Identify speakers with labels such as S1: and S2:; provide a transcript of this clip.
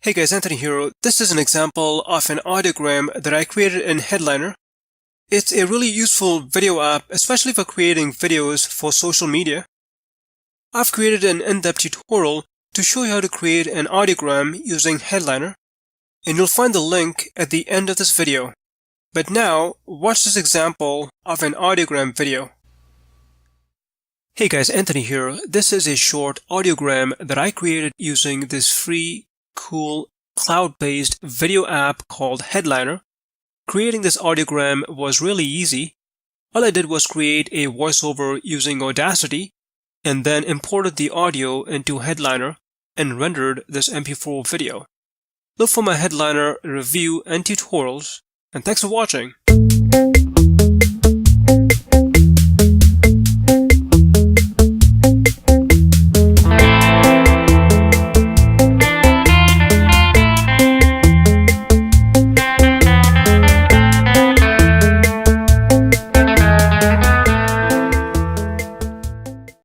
S1: Hey guys, Anthony here. This is an example of an audiogram that I created in Headliner. It's a really useful video app, especially for creating videos for social media. I've created an in-depth tutorial to show you how to create an audiogram using Headliner, and you'll find the link at the end of this video. But now, watch this example of an audiogram video. Hey guys, Anthony here. This is a short audiogram that I created using this free cool cloud-based video app called Headliner. Creating this audiogram was really easy. All I did was create a voiceover using Audacity and then imported the audio into Headliner and rendered this MP4 video. Look for my Headliner review and tutorials, and thanks for watching.